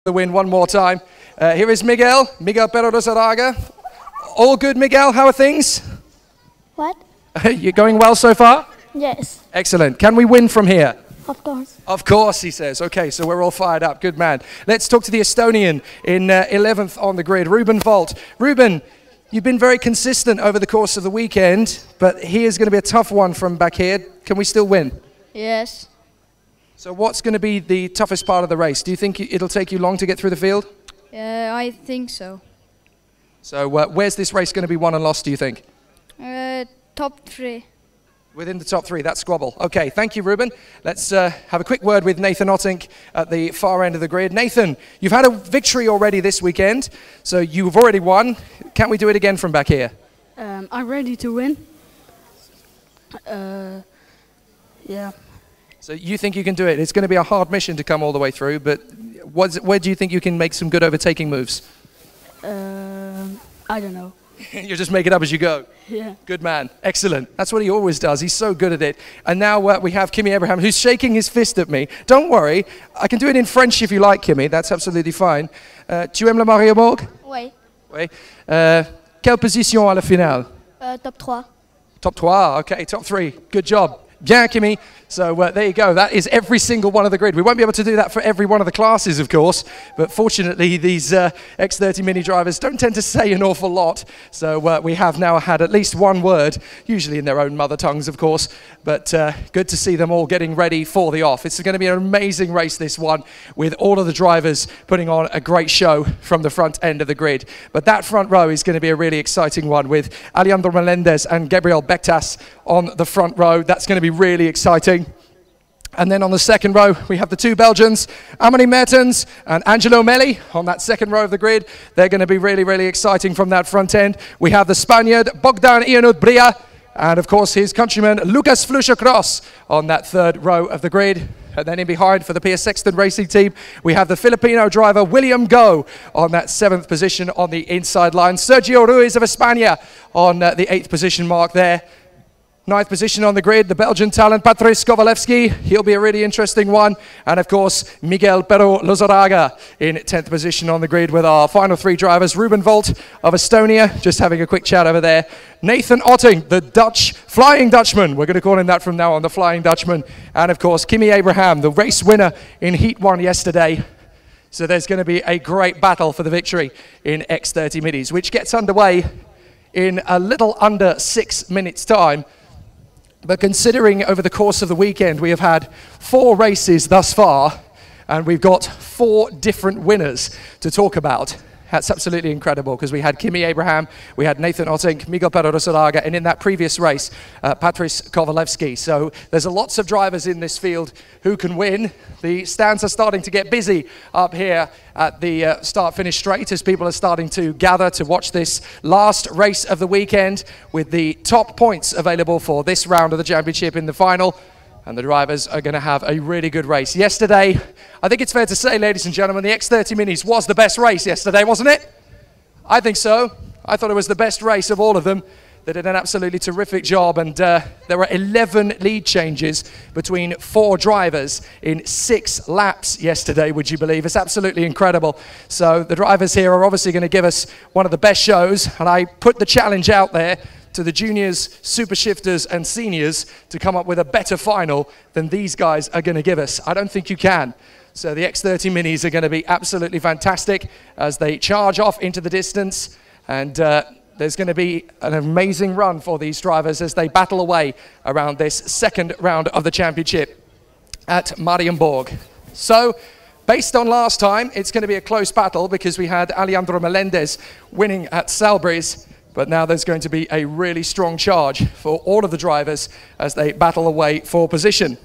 the win one more time. Here is Miguel Pero Lozaraga. All good, Miguel? How are things? What? You're going well so far? Yes. Excellent. Can we win from here? Of course. Of course, he says. Okay, so we're all fired up. Good man. Let's talk to the Estonian in 11th on the grid, Ruben Volt. Ruben, you've been very consistent over the course of the weekend, but here's going to be a tough one from back here. Can we still win? Yes. So what's going to be the toughest part of the race? Do you think it'll take you long to get through the field? I think so. So where's this race going to be won and lost, do you think? Top 3. Within the top 3, that's squabble. Okay, thank you, Ruben. Let's have a quick word with Nathan Ottink at the far end of the grid. Nathan, you've had a victory already this weekend, so you've already won. Can we do it again from back here? I'm ready to win. Yeah. So you think you can do it? It's going to be a hard mission to come all the way through, but where do you think you can make some good overtaking moves? I don't know. You just make it up as you go. Yeah. Good man. Excellent. That's what he always does. He's so good at it. And now we have Kimi Abraham, who's shaking his fist at me. Don't worry. I can do it in French if you like, Kimi. That's absolutely fine. Tu aimes le Mario Borg? Oui. Oui. Quelle position à la finale? Top 3. Top 3. Okay, top 3. Good job. Bien, Kimi. So there you go. That is every single one of the grid. We won't be able to do that for every one of the classes, of course, but fortunately these X30 Mini drivers don't tend to say an awful lot. So we have now had at least one word, usually in their own mother tongues, of course, but good to see them all getting ready for the off. It's going to be an amazing race, this one, with all of the drivers putting on a great show from the front end of the grid. But that front row is going to be a really exciting one with Alejandro Melendez and Gabriel Bectas on the front row. That's going to be really exciting. And then on the second row, we have the two Belgians, Amaury Mertens and Angelo Melli on that second row of the grid. They're going to be really, really exciting from that front end. We have the Spaniard, Bogdan Ionut Bria, and of course his countryman, Lucas Flusha-Cross on that third row of the grid. And then in behind for the PS Sexton Racing Team, we have the Filipino driver, William Go, on that 7th position on the inside line. Sergio Ruiz of España on the 8th position mark there. 9th position on the grid, the Belgian talent, Patrice Kovalevski. He'll be a really interesting one. And of course, Miguel Pero Lozaraga in 10th position on the grid with our final 3 drivers. Ruben Volt of Estonia, just having a quick chat over there. Nathan Ottink, the Flying Dutchman. We're going to call him that from now on, the Flying Dutchman. And of course, Kimi Abraham, the race winner in Heat 1 yesterday. So there's going to be a great battle for the victory in X30 Minis, which gets underway in a little under 6 minutes' time. But considering over the course of the weekend, we have had 4 races thus far, and we've got 4 different winners to talk about. That's absolutely incredible, because we had Kimi Abraham, we had Nathan Ottink, Miguel Pero Lozaraga, and in that previous race, Patrice Kovalevski. So there's lots of drivers in this field who can win. The stands are starting to get busy up here at the start-finish straight as people are starting to gather to watch this last race of the weekend with the top points available for this round of the championship in the final. And the drivers are going to have a really good race. Yesterday, I think it's fair to say, ladies and gentlemen, the X30 Minis was the best race yesterday, wasn't it? I think so. I thought it was the best race of all of them. They did an absolutely terrific job, and there were 11 lead changes between 4 drivers in 6 laps yesterday, would you believe? It's absolutely incredible. So the drivers here are obviously going to give us one of the best shows, and I put the challenge out there to the juniors, super shifters and seniors to come up with a better final than these guys are going to give us. I don't think you can. So the X30 Minis are going to be absolutely fantastic as they charge off into the distance, and there's going to be an amazing run for these drivers as they battle away around this second round of the championship at Marienborg. So based on last time, it's going to be a close battle because we had Alejandro Melendez winning at Salbris. But now there's going to be a really strong charge for all of the drivers as they battle away for position.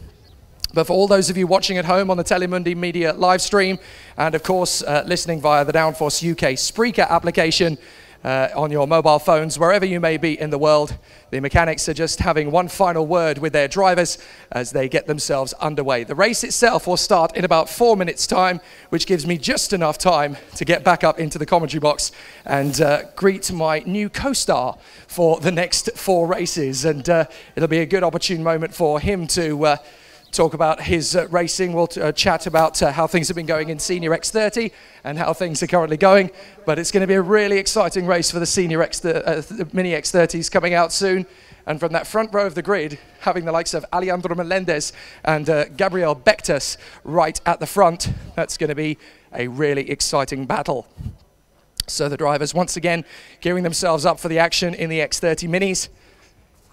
But for all those of you watching at home on the Telemundi Media live stream, and of course listening via the Downforce UK Spreaker application, on your mobile phones, wherever you may be in the world. The mechanics are just having one final word with their drivers as they get themselves underway. The race itself will start in about 4 minutes' time, which gives me just enough time to get back up into the commentary box and greet my new co-star for the next 4 races. And it'll be a good opportune moment for him to talk about his racing. We'll chat about how things have been going in Senior X30 and how things are currently going. But it's going to be a really exciting race for the Senior Mini X30s coming out soon. And from that front row of the grid, having the likes of Alejandro Melendez and Gabriel Bektas right at the front, that's going to be a really exciting battle. So the drivers once again gearing themselves up for the action in the X30 Minis.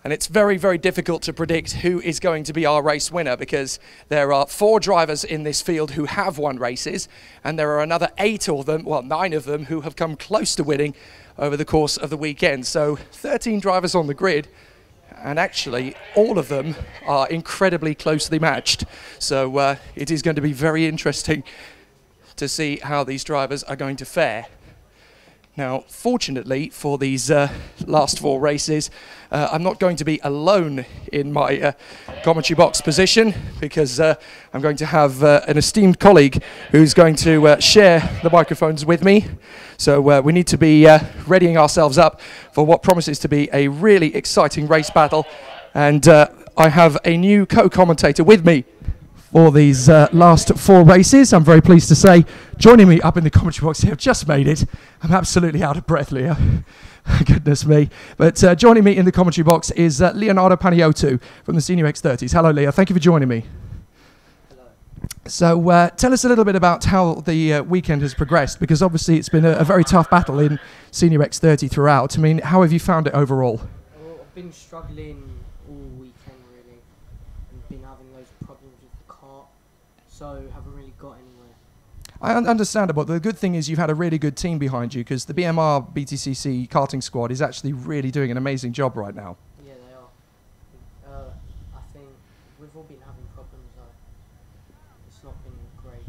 And it's very, very difficult to predict who is going to be our race winner, because there are 4 drivers in this field who have won races, and there are another 8 of them, well, 9 of them, who have come close to winning over the course of the weekend. So 13 drivers on the grid, and actually all of them are incredibly closely matched. So it is going to be very interesting to see how these drivers are going to fare. Now, fortunately for these last 4 races, I'm not going to be alone in my commentary box position, because I'm going to have an esteemed colleague who's going to share the microphones with me. So we need to be readying ourselves up for what promises to be a really exciting race battle. And I have a new co-commentator with me for these last 4 races. I'm very pleased to say, joining me up in the commentary box here, I've just made it. I'm absolutely out of breath, Leo. Goodness me. But joining me in the commentary box is Leonardo Panayiotou from the Senior X30s. Hello, Leo. Thank you for joining me. Hello. So tell us a little bit about how the weekend has progressed, because obviously it's been a very tough battle in Senior X30 throughout. I mean, how have you found it overall? Well, I've been struggling all weekend, really. I've been having loads of problems with the cart, so haven't really got anywhere. Understandable. The good thing is you've had a really good team behind you, because the BMR BTCC karting squad is actually really doing an amazing job right now. Yeah, they are. I think we've all been having problems, though. It's not been great.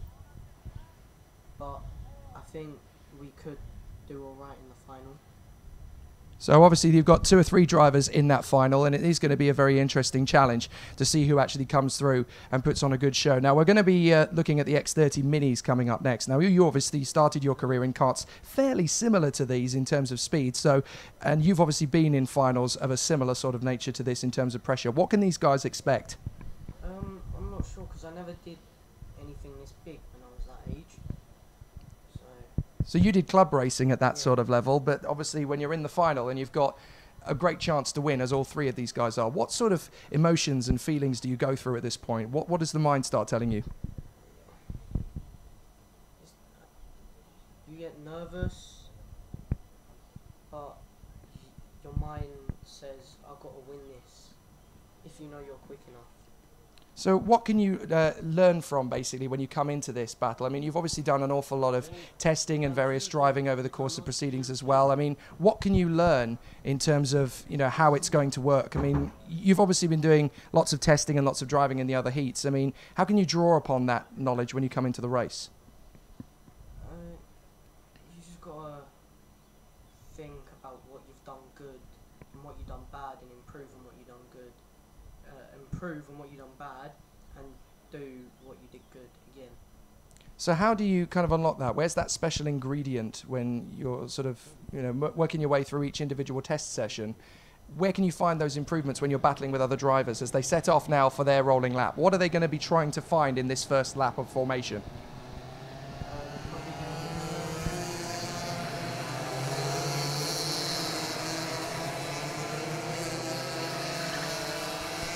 But I think we could do alright in the final. So obviously you've got 2 or 3 drivers in that final, and it is going to be a very interesting challenge to see who actually comes through and puts on a good show. Now we're going to be looking at the X30 Minis coming up next. Now you obviously started your career in karts fairly similar to these in terms of speed, and you've obviously been in finals of a similar sort of nature to this in terms of pressure. What can these guys expect? I'm not sure, because I never did anything this big when I was that age. So you did club racing at that sort of level, but obviously when you're in the final and you've got a great chance to win, as all 3 of these guys are, what sort of emotions and feelings do you go through at this point? What does the mind start telling you? You get nervous, but your mind says, I've got to win this, if you know you're quick enough. So what can you learn from, basically, when you come into this battle? I mean, you've obviously done an awful lot of testing and various driving over the course of proceedings as well. I mean, what can you learn in terms of, how it's going to work? I mean, you've obviously been doing lots of testing and lots of driving in the other heats. I mean, how can you draw upon that knowledge when you come into the race? You just got to think about what you've done good and what you've done bad, and improve on what you've done good. Improve on what you've done bad and do what you did good again. So how do you kind of unlock that? Where's that special ingredient when you're sort of, working your way through each individual test session? Where can you find those improvements when you're battling with other drivers as they set off now for their rolling lap? What are they going to be trying to find in this first lap of formation?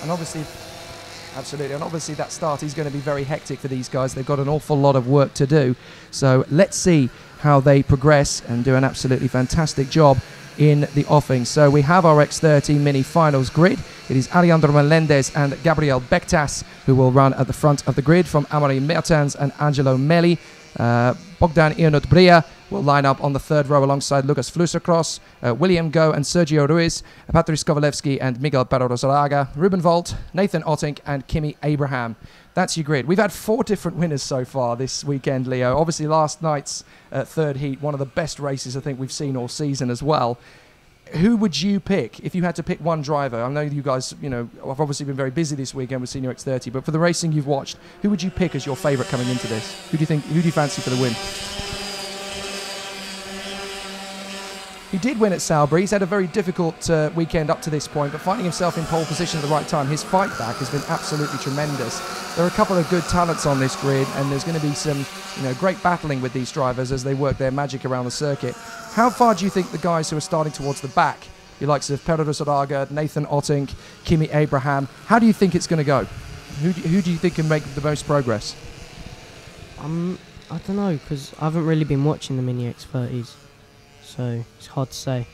And obviously, absolutely, and obviously that start is going to be very hectic for these guys. They've got an awful lot of work to do. So let's see how they progress and do an absolutely fantastic job in the offing. So we have our X30 Mini Finals grid. It is Alejandro Melendez and Gabriel Bektas who will run at the front of the grid, from Amaury Mertens and Angelo Meli. Bogdan Ionut-Bria will line up on the 3rd row alongside Lucas Flussercross, William Go and Sergio Ruiz, Patrice Kovalevsky and Miguel Perro-Rosalaga, Ruben Volt, Nathan Ottink and Kimi Abraham. That's your grid. We've had 4 different winners so far this weekend, Leo. Obviously last night's 3rd heat, one of the best races I think we've seen all season as well. Who would you pick if you had to pick one driver? I know you guys, have obviously been very busy this weekend with Senior X30, but for the racing you've watched, who would you pick as your favourite coming into this? Who do you fancy for the win? He did win at Salisbury. He's had a very difficult weekend up to this point, but finding himself in pole position at the right time, his fight back has been absolutely tremendous. There are a couple of good talents on this grid, and there's going to be some great battling with these drivers as they work their magic around the circuit. How far do you think the guys who are starting towards the back, the likes of Pedro Zaraga, Nathan Ottink, Kimi Abraham, how do you think it's going to go? Who do you think can make the most progress? I don't know, because I haven't really been watching the Mini X30s, so it's hard to say.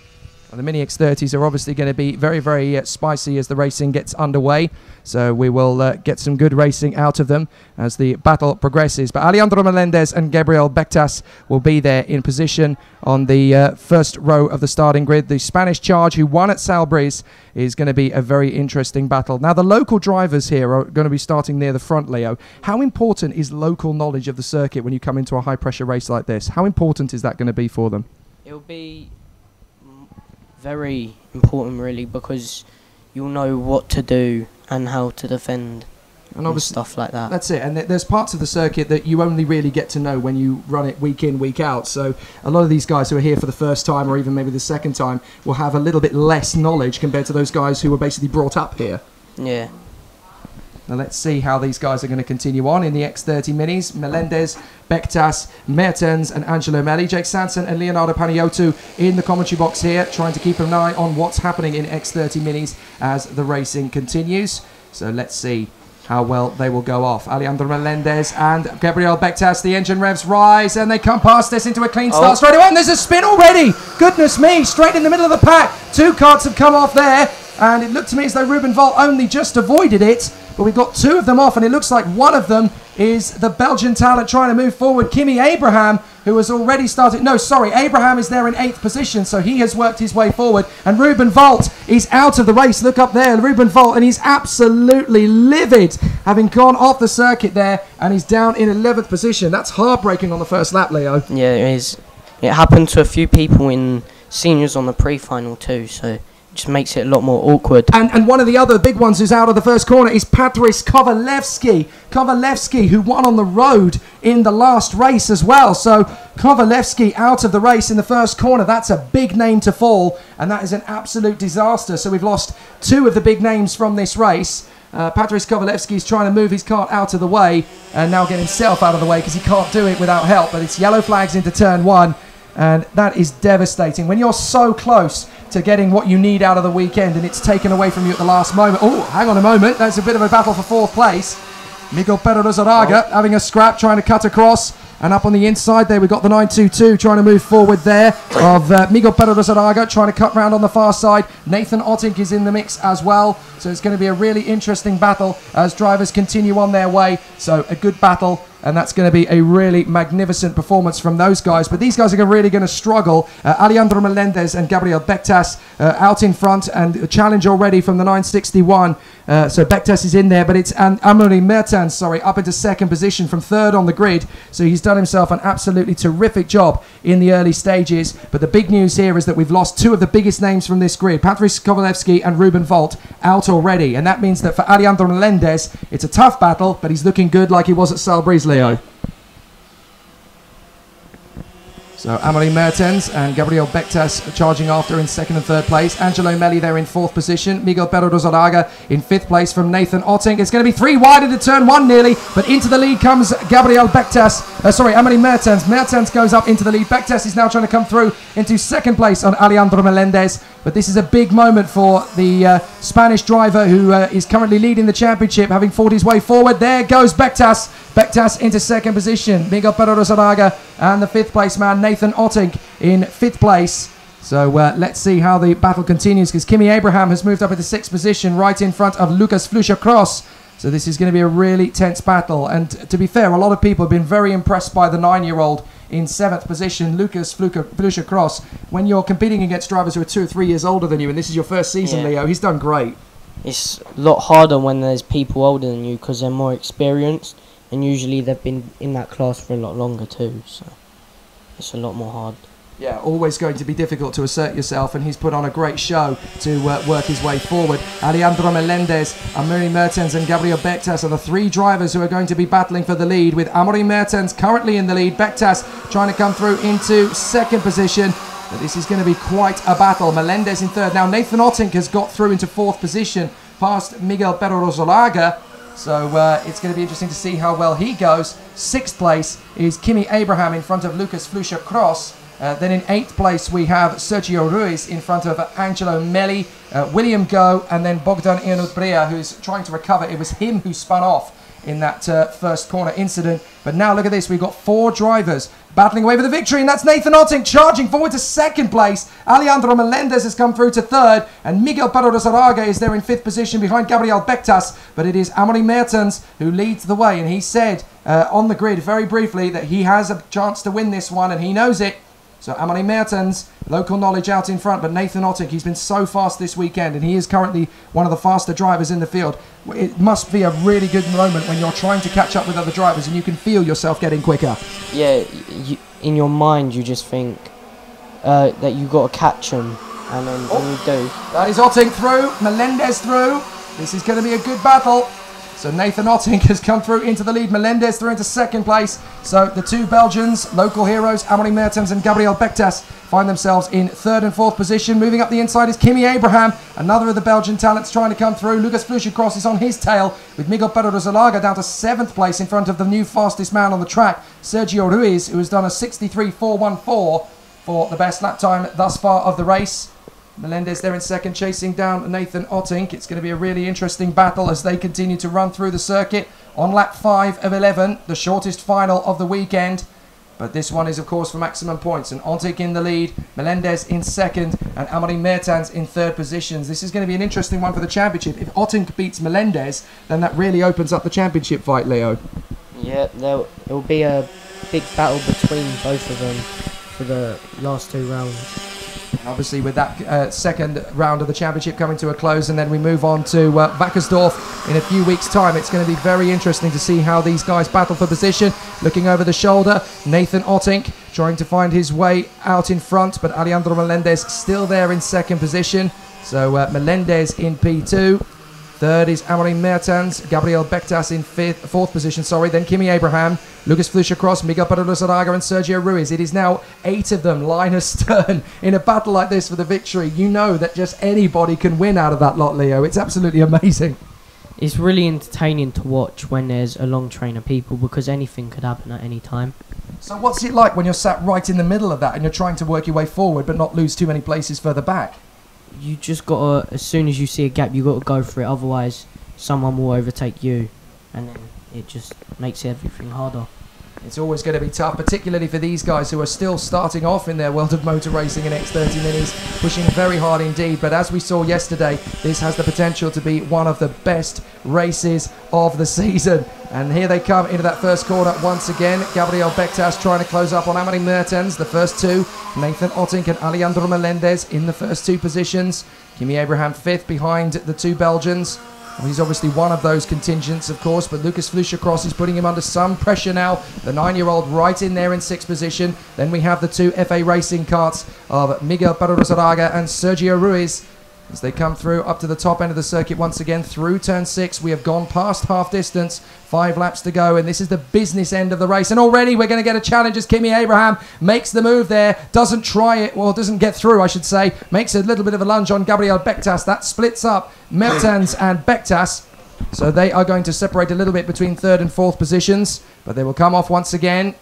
Well, the Mini X30s are obviously going to be very, very spicy as the racing gets underway. So we will get some good racing out of them as the battle progresses. But Alejandro Melendez and Gabriel Bectas will be there in position on the first row of the starting grid. The Spanish Charge, who won at Salisbury's, is going to be a very interesting battle. Now, the local drivers here are going to be starting near the front, Leo. How important is local knowledge of the circuit when you come into a high-pressure race like this? How important is that going to be for them? It'll be very important, really, because you'll know what to do and how to defend and stuff like that. That's it. And there's parts of the circuit that you only really get to know when you run it week in, week out. So a lot of these guys who are here for the first time or even maybe the second time will have a little bit less knowledge compared to those guys who were basically brought up here. Yeah. Now let's see how these guys are going to continue on in the X30 Minis. Melendez, Bectas, Mertens and Angelo Melli. Jake Sanson and Leonardo Panayiotou in the commentary box here, trying to keep an eye on what's happening in X30 Minis as the racing continues. So let's see how well they will go off. Alejandro Melendez and Gabriel Bectas, the engine revs rise and they come past this into a clean start straight away. And there's a spin already. Goodness me, straight in the middle of the pack. Two carts have come off there. And it looked to me as though Ruben Volt only just avoided it. But we've got two of them off, and it looks like one of them is the Belgian talent trying to move forward, Kimi Abraham, who has already started. No, sorry, Abraham is there in 8th position, so he has worked his way forward. And Ruben Volt is out of the race. Look up there, Ruben Volt, and he's absolutely livid, having gone off the circuit there, and he's down in 11th position. That's heartbreaking on the first lap, Leo. Yeah, it is. It happened to a few people in seniors on the pre-final too, so just makes it a lot more awkward. And one of the other big ones who's out of the first corner is Patrice Kovalevsky. Kovalevsky, who won on the road in the last race as well. So Kovalevsky out of the race in the first corner. That's a big name to fall, and that is an absolute disaster. So we've lost two of the big names from this race. Patrice Kovalevsky is trying to move his cart out of the way and now get himself out of the way because he can't do it without help. But it's yellow flags into turn one, and that is devastating. When you're so close to getting what you need out of the weekend and it's taken away from you at the last moment. Oh, hang on a moment. That's a bit of a battle for 4th place. Miguel Pedro Zaraga having a scrap, trying to cut across. And up on the inside there, we've got the 922 trying to move forward there of Miguel Pedro Zaraga trying to cut round on the far side. Nathan Ottink is in the mix as well. So it's going to be a really interesting battle as drivers continue on their way. So a good battle. And that's going to be a really magnificent performance from those guys. But these guys are really going to struggle. Alejandro Melendez and Gabriel Bectas out in front, and a challenge already from the 961. So Bectas is in there, but it's Amaury Mertens, up into 2nd position from 3rd on the grid. So he's done himself an absolutely terrific job in the early stages. But the big news here is that we've lost two of the biggest names from this grid, Patrice Kovalevsky and Ruben Volt, out already. And that means that for Alejandro Melendez, it's a tough battle, but he's looking good like he was at Salisbury's, Leo. So Amaury Mertens and Gabriel Bectas charging after in 2nd and 3rd place. Angelo Melli there in 4th position. Miguel Pedro Zaraga in 5th place from Nathan Ottink. It's going to be 3 wide into turn 1 nearly, but into the lead comes Gabriel Bectas. Amaury Mertens. Mertens goes up into the lead. Bectas is now trying to come through into 2nd place on Alejandro Melendez. But this is a big moment for the Spanish driver who is currently leading the championship, having fought his way forward. There goes Bectas. Bectas into 2nd position. Miguel Pedro Zaraga and the 5th place man, Nathan Ottink, in 5th place. So let's see how the battle continues, because Kimi Abraham has moved up into 6th position right in front of Lucas Flusha-Cross. So this is going to be a really tense battle. And to be fair, a lot of people have been very impressed by the 9-year-old in 7th position, Lucas Flusha-Cross. When you're competing against drivers who are 2 or 3 years older than you, and this is your first season, Leo, he's done great. It's a lot harder when there's people older than you because they're more experienced, and usually they've been in that class for a lot longer too, so it's a lot more hard. Yeah, always going to be difficult to assert yourself, and he's put on a great show to work his way forward. Alejandro Melendez, Amaury Mertens and Gabriel Bectas are the 3 drivers who are going to be battling for the lead, with Amaury Mertens currently in the lead. Bectas trying to come through into 2nd position. But this is going to be quite a battle. Melendez in third. Now Nathan Ottink has got through into fourth position past Miguel Pero Rosalaga. So it's going to be interesting to see how well he goes. Sixth place is Kimi Abraham in front of Lucas Flusha Cross. Then in eighth place we have Sergio Ruiz in front of Angelo Melli, William Go, and then Bogdan Ianut-Brea, who's trying to recover. It was him who spun off in that first corner incident. But now look at this, we've got 4 drivers battling away for the victory, and that's Nathan Ottink charging forward to second place. Alejandro Melendez has come through to third, and Miguel Pero Rosalaga is there in fifth position behind Gabriel Bektas. But it is Amaury Mertens who leads the way, and he said on the grid very briefly that he has a chance to win this one, and he knows it. So Amaury Mertens, local knowledge out in front, but Nathan Ottink, he's been so fast this weekend, and he is currently one of the faster drivers in the field. It must be a really good moment when you're trying to catch up with other drivers and you can feel yourself getting quicker. Yeah, in your mind you just think that you got to catch them, and then when you do... That is Ottink through, Melendez through. This is going to be a good battle. So Nathan Ottink has come through into the lead. Melendez through into second place. So the 2 Belgians, local heroes, Amaury Mertens and Gabriel Bektas, find themselves in third and fourth position. Moving up the inside is Kimi Abraham, another of the Belgian talents trying to come through. Lucas Flusha-Cross is on his tail, with Miguel Pero Rosalaga down to 7th place in front of the new fastest man on the track, Sergio Ruiz, who has done a 63.414 for the best lap time thus far of the race. Melendez there in second, chasing down Nathan Ottink. It's going to be a really interesting battle as they continue to run through the circuit on lap 5 of 11, the shortest final of the weekend. But this one is, of course, for maximum points. And Ottink in the lead, Melendez in second, and Amaury Mertens in third positions. This is going to be an interesting one for the championship. If Ottink beats Melendez, then that really opens up the championship fight, Leo. Yeah, there will be a big battle between both of them for the last 2 rounds. Obviously, with that second round of the championship coming to a close, and then we move on to Wackersdorf in a few weeks' time. It's going to be very interesting to see how these guys battle for position. Looking over the shoulder, Nathan Ottink trying to find his way out in front, but Alejandro Melendez still there in second position. So Melendez in P2. Third is Amaury Mertens, Gabriel Bektas in fourth position, then Kimi Abraham, Lucas Flusha-Cross, Miguel Pero Rosalaga and Sergio Ruiz. It is now 8 of them line astern in a battle like this for the victory. You know that just anybody can win out of that lot, Leo. It's absolutely amazing. It's really entertaining to watch when there's a long train of people, because anything could happen at any time. So what's it like when you're sat right in the middle of that and you're trying to work your way forward but not lose too many places further back? You just gotta, as soon as you see a gap, you gotta go for it. Otherwise, someone will overtake you, and then it just makes everything harder. It's always going to be tough, particularly for these guys who are still starting off in their world of motor racing in X30 Minis, pushing very hard indeed. But as we saw yesterday, this has the potential to be one of the best races of the season. And here they come into that first corner once again. Gabriel Bektas trying to close up on Amaury Mertens, the first 2. Nathan Ottink and Alejandro Melendez in the first 2 positions. Kimi Abraham 5th behind the 2 Belgians. Well, he's obviously one of those contingents, of course, but Lucas Flusha-Cross is putting him under some pressure now. The 9-year-old right in there in 6th position. Then we have the 2 FA Racing carts of Miguel Pero Rosalaga and Sergio Ruiz. As they come through up to the top end of the circuit once again through turn 6. We have gone past half distance, 5 laps to go, and this is the business end of the race. And already we're going to get a challenge as Kimi Abraham makes the move there, doesn't try it, well, doesn't get through, I should say, makes a little bit of a lunge on Gabriel Bektas. That splits up Mertens and Bektas. So they are going to separate a little bit between 3rd and 4th positions, but they will come off once again.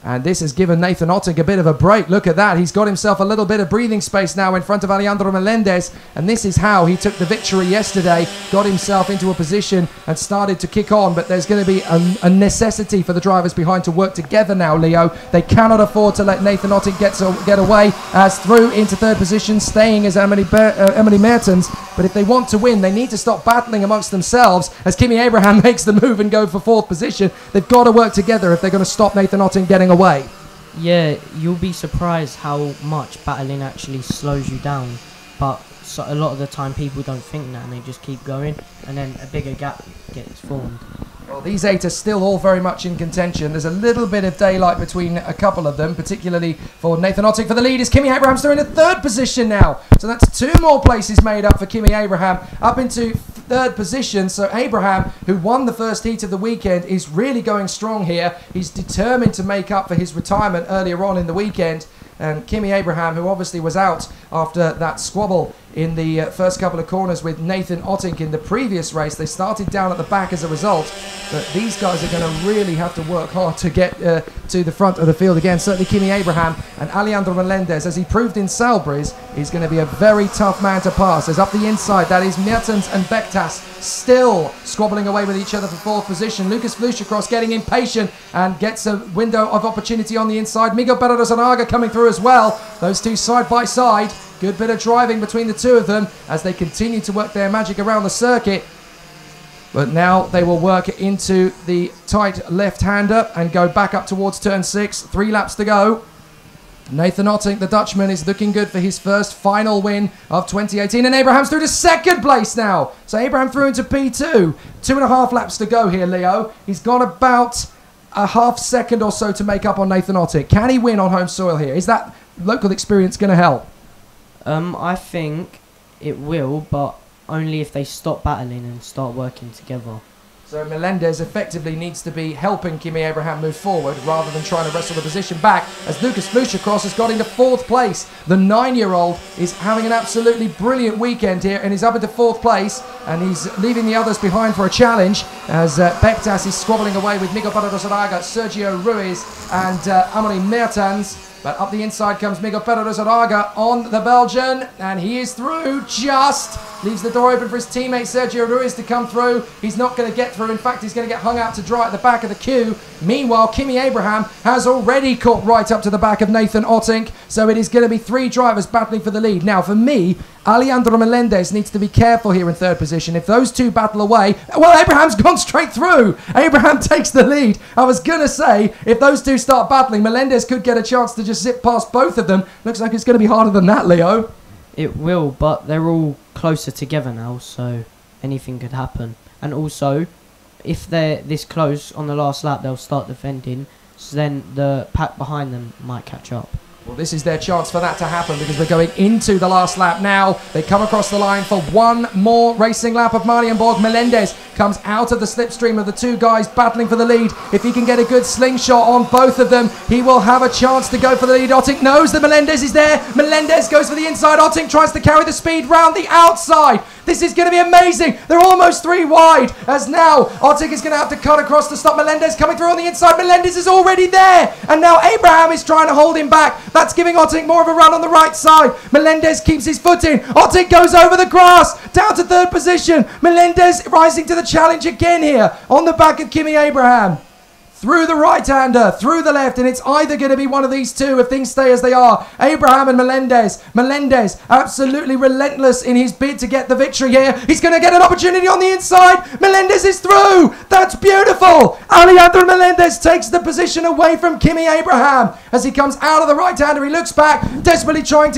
And this has given Nathan Ottink a bit of a break. Look at that. He's got himself a little bit of breathing space now in front of Alejandro Melendez. And this is how he took the victory yesterday, got himself into a position and started to kick on. But there's going to be a necessity for the drivers behind to work together now, Leo. They cannot afford to let Nathan Ottink get away as through into 3rd position, staying as Amaury Mertens. But if they want to win, they need to stop battling amongst themselves as Kimi Abraham makes the move and go for 4th position. They've got to work together if they're going to stop Nathan Ottink getting away. Yeah, you'll be surprised how much battling actually slows you down. But so a lot of the time people don't think that and they just keep going, and then a bigger gap gets formed. Well, these 8 are still all very much in contention. There's a little bit of daylight between a couple of them, particularly for Nathan Ottink. For the lead is Kimi Abraham, still in a 3rd position now. So that's 2 more places made up for Kimi Abraham, up into 3rd position. So Abraham, who won the first heat of the weekend, is really going strong here. He's determined to make up for his retirement earlier on in the weekend. And Kimi Abraham, who obviously was out after that squabble in the first couple of corners with Nathan Ottink in the previous race. They started down at the back as a result, but these guys are going to really have to work hard to get to the front of the field again. Certainly Kimi Abraham and Alejandro Melendez, as he proved in Salisbury's, is going to be a very tough man to pass. As up the inside, that is Mertens and Bektas still squabbling away with each other for fourth position. Lucas Flushercross getting impatient and gets a window of opportunity on the inside. Miguel Berardo coming through as well. Those two side by side. Good bit of driving between the two of them as they continue to work their magic around the circuit. But now they will work into the tight left-hander and go back up towards turn 6. 3 laps to go. Nathan Ottink, the Dutchman, is looking good for his first final win of 2018. And Abraham's through to second place now. So Abraham through into P2. 2.5 laps to go here, Leo. He's got about a half second or so to make up on Nathan Ottink. Can he win on home soil here? Is that local experience going to help? I think it will, but only if they stop battling and start working together. So Melendez effectively needs to be helping Kimi Abraham move forward rather than trying to wrestle the position back, as Lucas Flushercross has got into 4th place. The 9-year-old is having an absolutely brilliant weekend here and is up into 4th place, and he's leaving the others behind for a challenge as Bektas is squabbling away with Miguel Berardo, Sergio Ruiz and Amaury Mertens. But up the inside comes Miguel Berardo on the Belgian, and he is through, just leaves the door open for his teammate Sergio Ruiz to come through. He's not going to get through. In fact, he's going to get hung out to dry at the back of the queue. Meanwhile, Kimi Abraham has already caught right up to the back of Nathan Ottink, so it is going to be 3 drivers battling for the lead. Now, for me, Alejandro Melendez needs to be careful here in 3rd position. If those two battle away, well, Abraham's gone straight through. Abraham takes the lead. I was going to say, if those two start battling, Melendez could get a chance to just zip past both of them. Looks like it's going to be harder than that, Leo. It will, but they're all closer together now, so anything could happen. And also, if they're this close on the last lap, they'll start defending, so then the pack behind them might catch up. Well, this is their chance for that to happen because we're going into the last lap now. They come across the line for one more racing lap of Marienborg. Melendez comes out of the slipstream of the two guys battling for the lead. If he can get a good slingshot on both of them, he will have a chance to go for the lead. Ottink knows that Melendez is there. Melendez goes for the inside. Ottink tries to carry the speed round the outside. This is going to be amazing. They're almost 3 wide as now Ottink is going to have to cut across to stop Melendez coming through on the inside. Melendez is already there, and now Abraham is trying to hold him back. That's giving Ottink more of a run on the right side. Melendez keeps his foot in. Ottink goes over the grass down to 3rd position. Melendez rising to the challenge again here on the back of Kimi Abraham. Through the right-hander, through the left, and it's either going to be one of these two if things stay as they are. Abraham and Melendez. Melendez absolutely relentless in his bid to get the victory here. He's going to get an opportunity on the inside. Melendez is through. That's beautiful. Alejandro Melendez takes the position away from Kimi Abraham as he comes out of the right-hander. He looks back, desperately trying to